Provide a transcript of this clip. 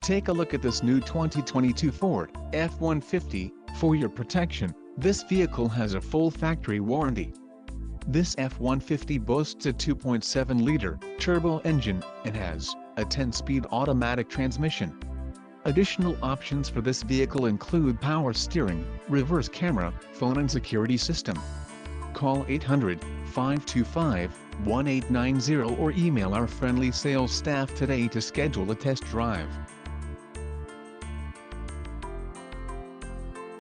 Take a look at this new 2022 Ford F-150. For your protection, this vehicle has a full factory warranty. This F-150 boasts a 2.7-liter turbo engine and has a 10-speed automatic transmission. Additional options for this vehicle include power steering, reverse camera, phone and security system. Call 800-525-1890 or email our friendly sales staff today to schedule a test drive.